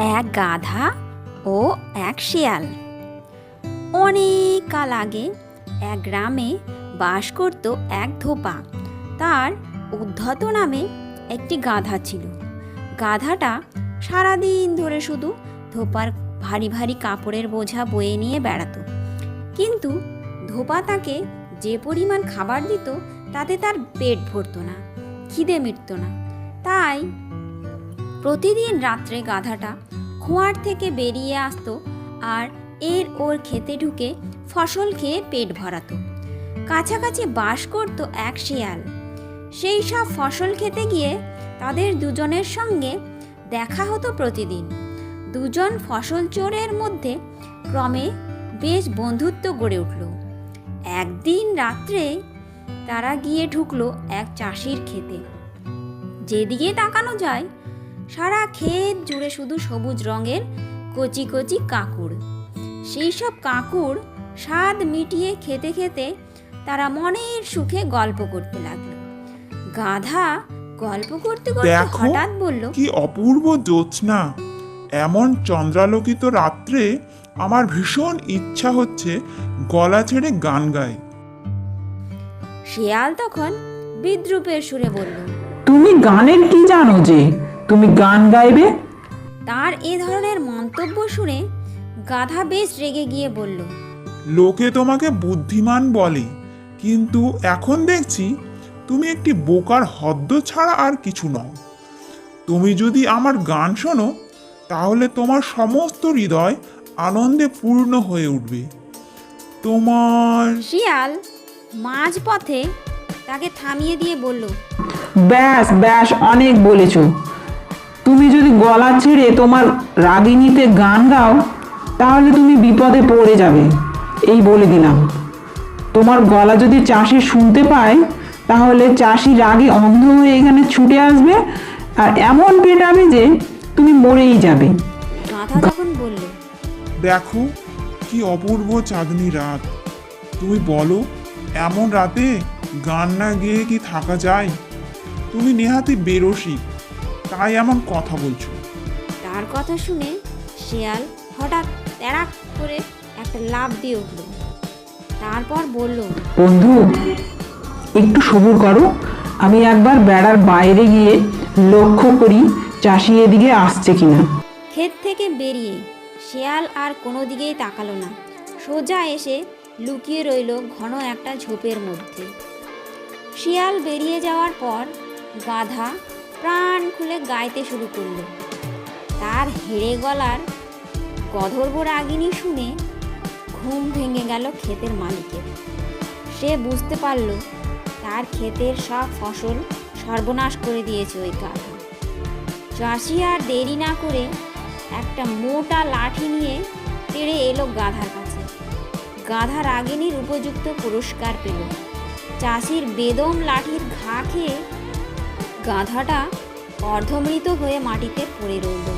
এক গাধা ও এক শিয়াল। অনেক কাল আগে এক গ্রামে বাস করত এক ধোপা। তার উদ্ধত নামে একটি গাধা ছিল। গাধাটা সারাদিন ধরে শুধু ধোপার ভারী ভারী কাপড়ের বোঝা বয়ে নিয়ে বেড়াতো। কিন্তু ধোপা তাকে যে পরিমাণ খাবার দিত তাতে তার পেট ভরত না, খিদে মিটত না। তাই প্রতিদিন রাত্রে গাধাটা খোঁয়ার থেকে বেরিয়ে আসতো আর ওর খেতে ঢুকে ফসল খেয়ে পেট ভরাতো। কাছাকাছি বাস করত এক শিয়াল। সেই সব ফসল খেতে গিয়ে তাদের দুজনের সঙ্গে দেখা হতো প্রতিদিন। দুজন ফসল চোরের মধ্যে ক্রমে বেশ বন্ধুত্ব গড়ে উঠল। একদিন রাত্রে তারা গিয়ে ঢুকলো এক চাষির খেতে। যেদিকে তাকানো যায় সারা ক্ষেত জুড়ে শুধু সবুজ রঙের কচি কচি কাঁকুড়। সেই সব কাঁকুড় স্বাদ মিটিয়ে খেতে খেতে তারা মনের সুখে গল্প করতে লাগলো। গাধা গল্প করতে করতে হঠাৎ বলল, কি অপূর্ব জ্যোৎস্না! এমন চন্দ্রালোকিত রাত্রে আমার ভীষণ ইচ্ছা হচ্ছে গলা ছেড়ে গান গাই। শিয়াল তখন বিদ্রূপের সুরে বলল, তুমি গানের কি জানো যে তুমি গান গাইবে? তার এ ধরনের মন্তব্য শুনে গাধা বেশ রেগে গিয়ে বলল, লোকে তোমাকে বুদ্ধিমান বলে, কিন্তু এখন দেখছি তুমি একটি বোকার হদ্দ ছাড়া আর কিছু নও। তুমি যদি আমার গান শোনো তাহলে তোমার সমস্ত হৃদয় আনন্দে পূর্ণ হয়ে উঠবে। তোমার শিয়াল মাঝপথে তাকে থামিয়ে দিয়ে বলল, ব্যাস ব্যাস, অনেক বলেছ। তুমি যদি গলা ছেড়ে তোমার রাগিনীতে গান গাও তাহলে তুমি বিপদে পড়ে যাবে, এই বলে দিলাম। তোমার গলা যদি চাষি শুনতে পায় তাহলে চাষি রাগে অন্ধ হয়ে এখানে ছুটে আসবে আর এমন পেটাবে যে তুমি মরেই যাবে। গাধা তখন বলল, দেখো কি অপূর্ব চাঁদনি রাত। তুমি বলো, এমন রাতে গান না গেয়ে কি থাকা যায়? তুমি নেহাতি বেরসিক, তাই এমন কথা বলছো। তার কথা শুনে শিয়াল হঠাৎ তাড়াক করে একটা লাফ দিয়ে উঠল। তারপর বলল, বন্ধু, একটু সবুর করো, আমি একবার বেড়ার বাইরে গিয়ে লক্ষ্য করি চাষি এদিকে আসছে কিনা। ক্ষেত থেকে বেরিয়ে শিয়াল আর কোনো দিকেই তাকালো না, সোজা এসে লুকিয়ে রইল ঘন একটা ঝোপের মধ্যে। শিয়াল বেরিয়ে যাওয়ার পর গাধা প্রাণ খুলে গাইতে শুরু করলো। তার হেড়ে গলার গধর্ব রাগিনী শুনে ঘুম ভেঙে গেল ক্ষেতের মালিকের। সে বুঝতে পারল তার ক্ষেতের সব ফসল সর্বনাশ করে দিয়েছে ওই গাধা। চাষি আর দেরি না করে একটা মোটা লাঠি নিয়ে তেড়ে এলো গাধার কাছে। গাধা রাগিনীর উপযুক্ত পুরস্কার পেল। চাষির বেদম লাঠির ঘা খেয়ে গাধাটা অর্ধমৃত হয়ে মাটিতে পড়ে রইল।